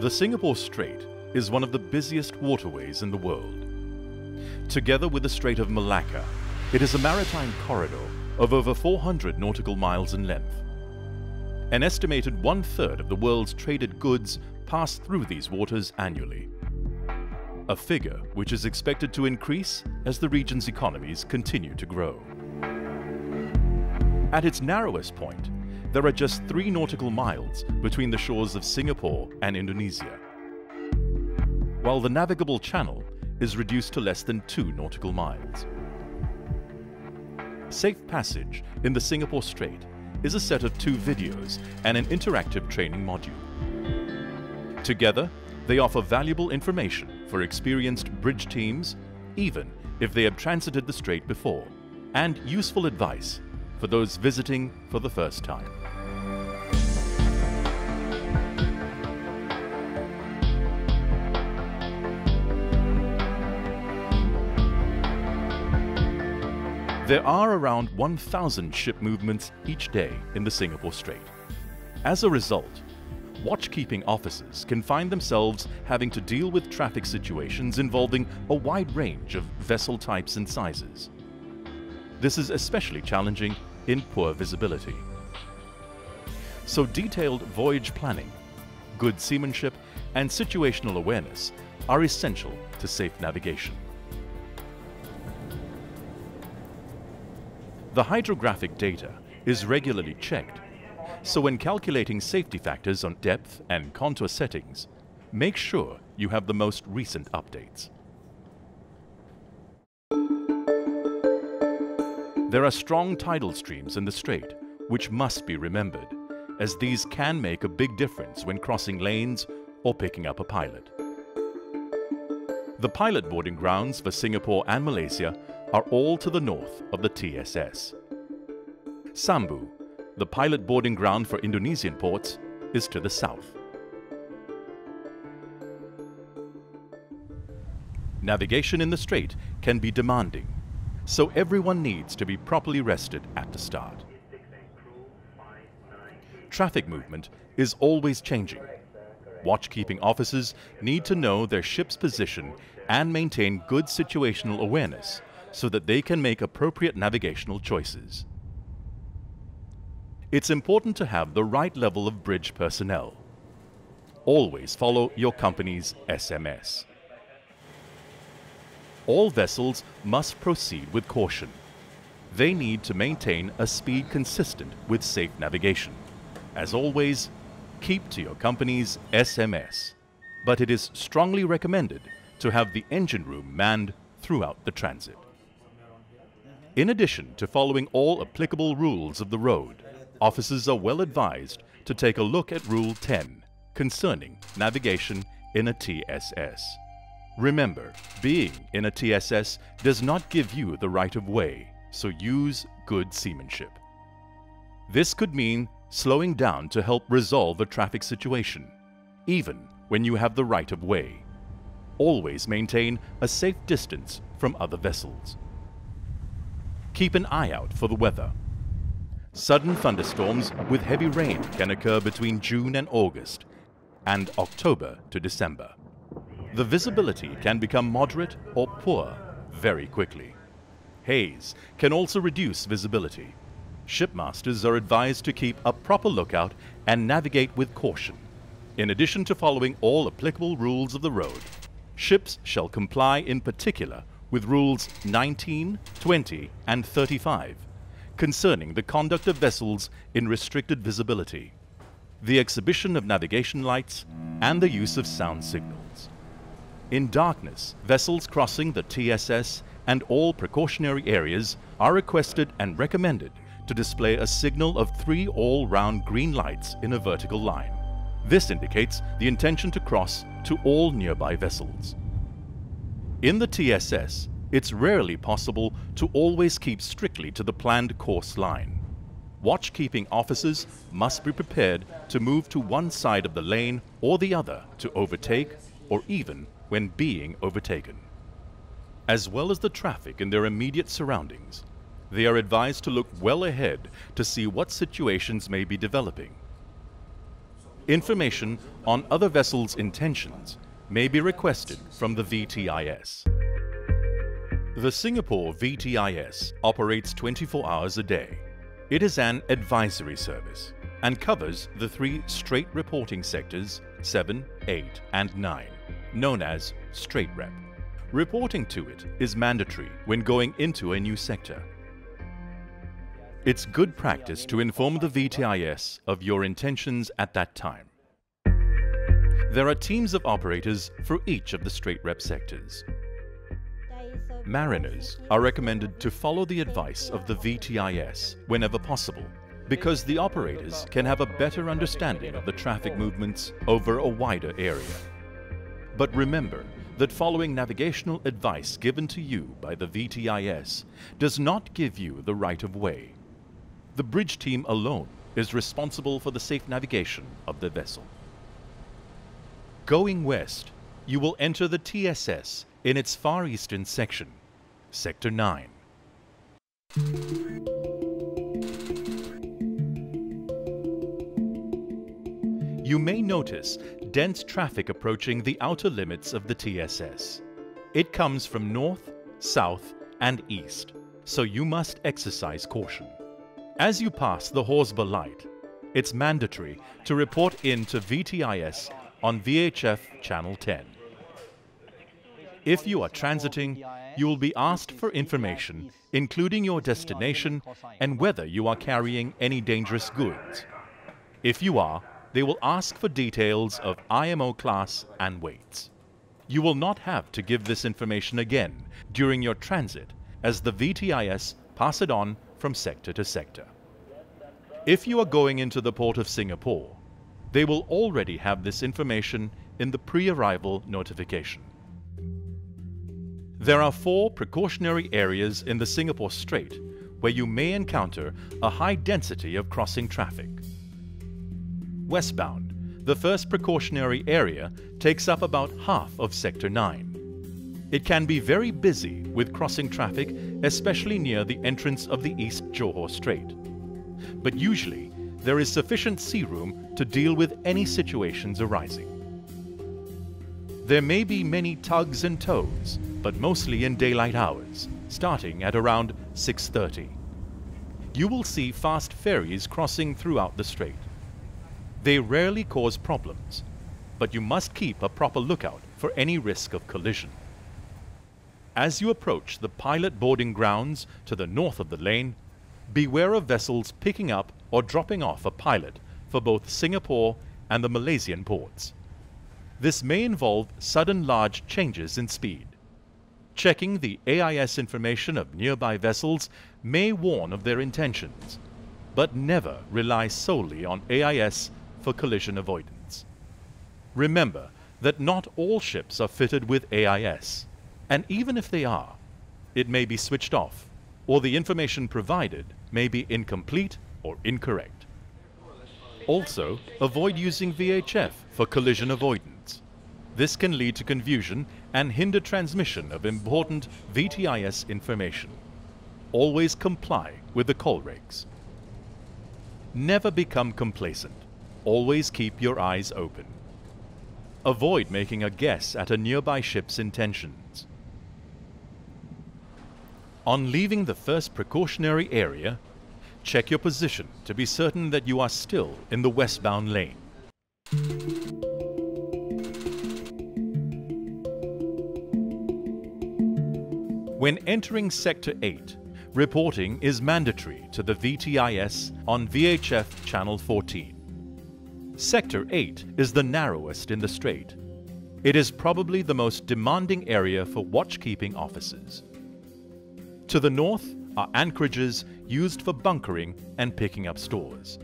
The Singapore Strait is one of the busiest waterways in the world. Together with the Strait of Malacca, it is a maritime corridor of over 400 nautical miles in length. An estimated 1/3 of the world's traded goods pass through these waters annually, a figure which is expected to increase as the region's economies continue to grow. At its narrowest point, there are just 3 nautical miles between the shores of Singapore and Indonesia, while the navigable channel is reduced to less than 2 nautical miles. Safe Passage in the Singapore Strait is a set of 2 videos and an interactive training module. Together, they offer valuable information for experienced bridge teams, even if they have transited the strait before, and useful advice for those visiting for the first time. There are around 1,000 ship movements each day in the Singapore Strait. As a result, watch-keeping officers can find themselves having to deal with traffic situations involving a wide range of vessel types and sizes. This is especially challenging in poor visibility. So detailed voyage planning, good seamanship, and situational awareness are essential to safe navigation. The hydrographic data is regularly checked, so when calculating safety factors on depth and contour settings, make sure you have the most recent updates. There are strong tidal streams in the strait, which must be remembered, as these can make a big difference when crossing lanes or picking up a pilot. The pilot boarding grounds for Singapore and Malaysia are all to the north of the TSS. Sambu, the pilot boarding ground for Indonesian ports, is to the south. Navigation in the strait can be demanding, so everyone needs to be properly rested at the start. Traffic movement is always changing. Watch-keeping officers need to know their ship's position and maintain good situational awareness so that they can make appropriate navigational choices. It's important to have the right level of bridge personnel. Always follow your company's SMS. All vessels must proceed with caution. They need to maintain a speed consistent with safe navigation. As always, keep to your company's SMS, but it is strongly recommended to have the engine room manned throughout the transit. In addition to following all applicable rules of the road, officers are well advised to take a look at Rule 10 concerning navigation in a TSS. Remember, being in a TSS does not give you the right of way, so use good seamanship. This could mean slowing down to help resolve a traffic situation, even when you have the right of way. Always maintain a safe distance from other vessels. Keep an eye out for the weather. Sudden thunderstorms with heavy rain can occur between June and August, and October to December. The visibility can become moderate or poor very quickly. Haze can also reduce visibility. Shipmasters are advised to keep a proper lookout and navigate with caution. In addition to following all applicable rules of the road, ships shall comply in particular with Rules 19, 20, and 35 concerning the conduct of vessels in restricted visibility, the exhibition of navigation lights, and the use of sound signals. In darkness, vessels crossing the TSS and all precautionary areas are requested and recommended to display a signal of 3 all-round green lights in a vertical line. This indicates the intention to cross to all nearby vessels. In the TSS, it's rarely possible to always keep strictly to the planned course line. Watch-keeping officers must be prepared to move to one side of the lane or the other to overtake or even when being overtaken. As well as the traffic in their immediate surroundings, they are advised to look well ahead to see what situations may be developing. Information on other vessels' intentions may be requested from the VTIS. The Singapore VTIS operates 24 hours a day. It is an advisory service and covers the 3 Strait reporting sectors 7, 8 and 9, known as Strait Rep. Reporting to it is mandatory when going into a new sector. It's good practice to inform the VTIS of your intentions at that time. There are teams of operators for each of the Strait Rep sectors. Mariners are recommended to follow the advice of the VTIS whenever possible, because the operators can have a better understanding of the traffic movements over a wider area. But remember that following navigational advice given to you by the VTIS does not give you the right of way. The bridge team alone is responsible for the safe navigation of the vessel. Going west, you will enter the TSS in its far eastern section, Sector 9. You may notice dense traffic approaching the outer limits of the TSS. It comes from north, south, and east, so you must exercise caution. As you pass the Horsburgh Light, it's mandatory to report in to VTIS on VHF Channel 10. If you are transiting, you will be asked for information, including your destination and whether you are carrying any dangerous goods. If you are, they will ask for details of IMO class and weights. You will not have to give this information again during your transit, as the VTIS pass it on from sector to sector. If you are going into the Port of Singapore, they will already have this information in the pre-arrival notification. There are 4 precautionary areas in the Singapore Strait where you may encounter a high density of crossing traffic. Westbound, the first precautionary area takes up about half of Sector 9. It can be very busy with crossing traffic, especially near the entrance of the East Johor Strait. But usually, there is sufficient sea room to deal with any situations arising. There may be many tugs and tows, but mostly in daylight hours, starting at around 6:30. You will see fast ferries crossing throughout the strait. They rarely cause problems, but you must keep a proper lookout for any risk of collision. As you approach the pilot boarding grounds to the north of the lane, beware of vessels picking up or dropping off a pilot for both Singapore and the Malaysian ports. This may involve sudden large changes in speed. Checking the AIS information of nearby vessels may warn of their intentions, but never rely solely on AIS for collision avoidance. Remember that not all ships are fitted with AIS, and even if they are, it may be switched off, or the information provided may be incomplete or incorrect. Also, avoid using VHF for collision avoidance. This can lead to confusion and hinder transmission of important VTIS information. Always comply with the call regs. Never become complacent. Always keep your eyes open. Avoid making a guess at a nearby ship's intentions. On leaving the first precautionary area, check your position to be certain that you are still in the westbound lane. When entering Sector 8, reporting is mandatory to the VTIS on VHF Channel 14. Sector 8 is the narrowest in the strait. It is probably the most demanding area for watchkeeping officers. To the north are anchorages used for bunkering and picking up stores.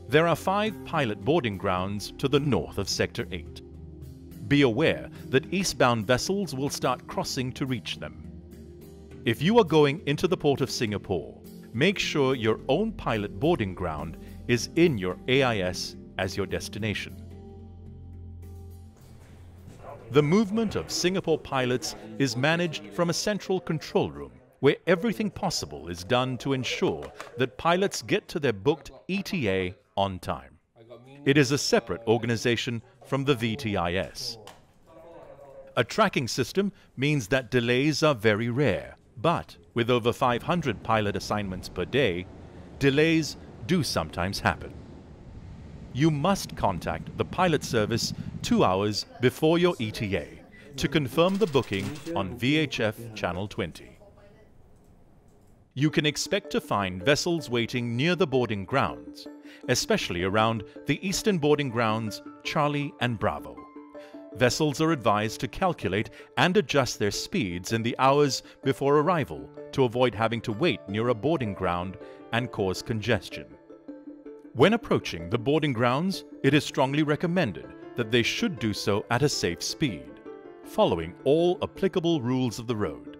There are 5 pilot boarding grounds to the north of Sector 8. Be aware that eastbound vessels will start crossing to reach them. If you are going into the Port of Singapore, make sure your own pilot boarding ground is in your AIS as your destination. The movement of Singapore pilots is managed from a central control room, where everything possible is done to ensure that pilots get to their booked ETA on time. It is a separate organization from the VTIS. A tracking system means that delays are very rare, but with over 500 pilot assignments per day, delays do sometimes happen. You must contact the pilot service 2 hours before your ETA to confirm the booking on VHF Channel 20. You can expect to find vessels waiting near the boarding grounds, especially around the eastern boarding grounds Charlie and Bravo. Vessels are advised to calculate and adjust their speeds in the hours before arrival to avoid having to wait near a boarding ground and cause congestion. When approaching the boarding grounds, it is strongly recommended that they should do so at a safe speed, following all applicable rules of the road.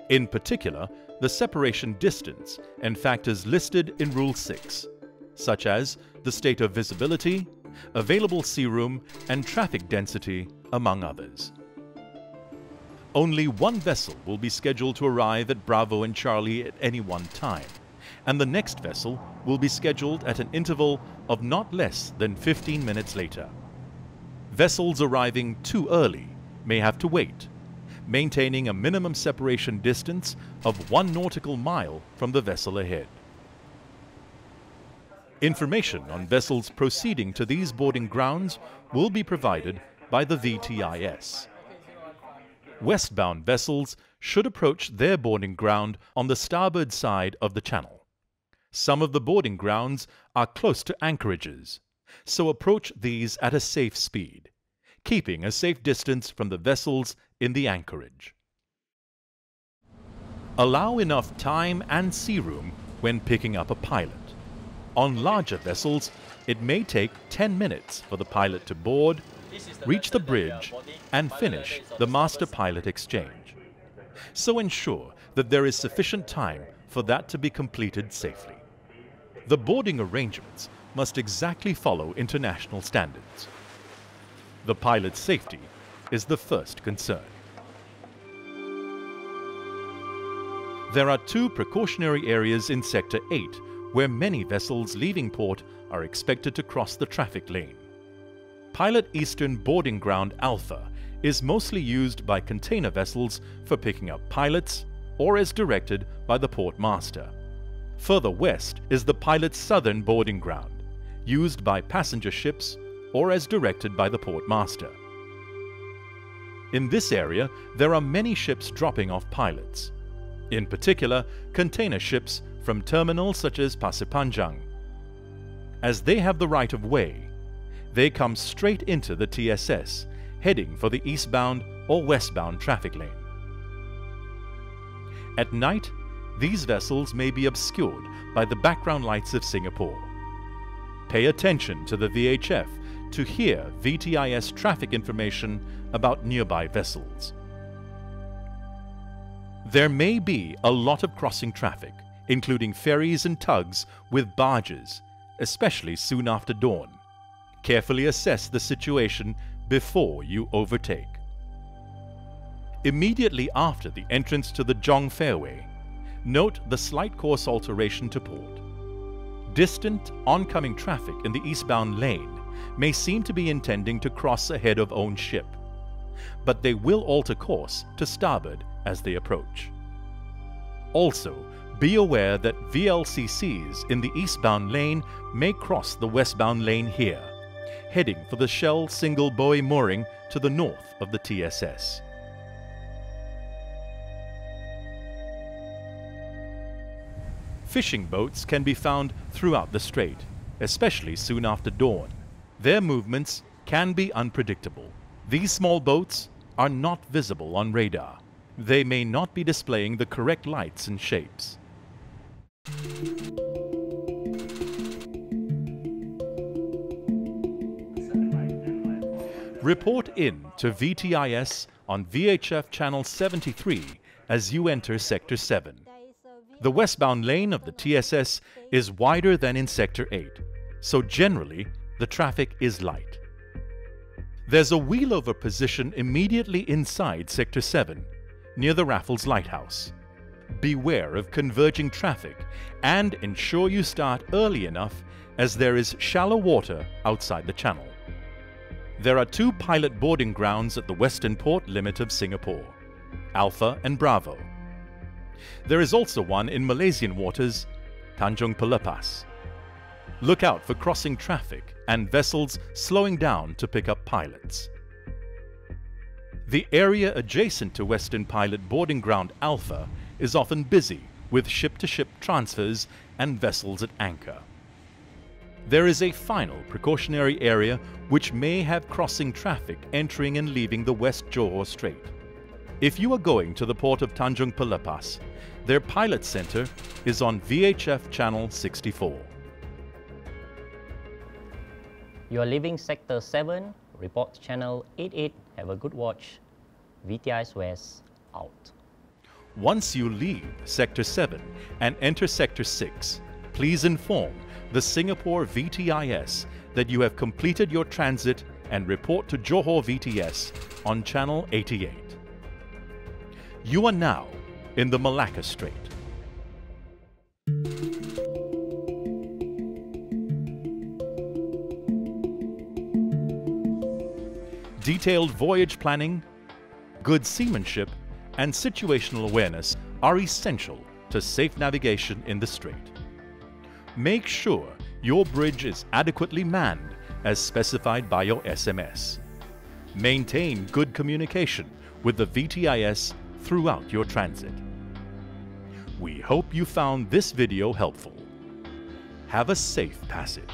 In particular, the separation distance and factors listed in Rule 6, such as the state of visibility, available sea room, and traffic density, among others. Only one vessel will be scheduled to arrive at Bravo and Charlie at any one time, and the next vessel will be scheduled at an interval of not less than 15 minutes later. Vessels arriving too early may have to wait, maintaining a minimum separation distance of 1 nautical mile from the vessel ahead. Information on vessels proceeding to these boarding grounds will be provided by the VTIS. Westbound vessels should approach their boarding ground on the starboard side of the channel. Some of the boarding grounds are close to anchorages, so approach these at a safe speed, keeping a safe distance from the vessels in the anchorage. Allow enough time and sea room when picking up a pilot. On larger vessels, it may take 10 minutes for the pilot to board, reach the bridge, and finish the master-pilot exchange. So ensure that there is sufficient time for that to be completed safely. The boarding arrangements must exactly follow international standards. The pilot's safety is the first concern. There are 2 precautionary areas in Sector 8 where many vessels leaving port are expected to cross the traffic lane. Pilot Eastern Boarding Ground Alpha is mostly used by container vessels for picking up pilots or as directed by the port master. Further west is the Pilot Southern Boarding Ground, used by passenger ships or as directed by the port master. In this area, there are many ships dropping off pilots, in particular container ships from terminals such as Pasir Panjang. As they have the right of way, they come straight into the TSS, heading for the eastbound or westbound traffic lane. At night, these vessels may be obscured by the background lights of Singapore. Pay attention to the VHF to hear VTIS traffic information about nearby vessels. There may be a lot of crossing traffic, including ferries and tugs with barges, especially soon after dawn. Carefully assess the situation before you overtake. Immediately after the entrance to the Jong Fairway, note the slight course alteration to port. Distant, oncoming traffic in the eastbound lane may seem to be intending to cross ahead of own ship, but they will alter course to starboard as they approach. Also, be aware that VLCCs in the eastbound lane may cross the westbound lane here, heading for the Shell single buoy mooring to the north of the TSS. Fishing boats can be found throughout the strait, especially soon after dawn. Their movements can be unpredictable. These small boats are not visible on radar. They may not be displaying the correct lights and shapes. Report in to VTIS on VHF Channel 73 as you enter Sector 7. The westbound lane of the TSS is wider than in Sector 8, so generally the traffic is light. There's a wheelover position immediately inside Sector 7, near the Raffles Lighthouse. Beware of converging traffic and ensure you start early enough as there is shallow water outside the channel. There are 2 pilot boarding grounds at the western port limit of Singapore, Alpha and Bravo. There is also one in Malaysian waters, Tanjung Pelepas. Look out for crossing traffic and vessels slowing down to pick up pilots. The area adjacent to Western Pilot Boarding Ground Alpha is often busy with ship-to-ship transfers and vessels at anchor. There is a final precautionary area which may have crossing traffic entering and leaving the West Johor Strait. If you are going to the port of Tanjung Pelepas, their pilot center is on VHF channel 64. You are leaving Sector 7, report channel 88, have a good watch. VTIS West, out. Once you leave Sector 7 and enter Sector 6, please inform the Singapore VTIS that you have completed your transit and report to Johor VTS on channel 88. You are now in the Malacca Strait. Detailed voyage planning, good seamanship, and situational awareness are essential to safe navigation in the strait. Make sure your bridge is adequately manned as specified by your SMS. Maintain good communication with the VTIS throughout your transit. We hope you found this video helpful. Have a safe passage.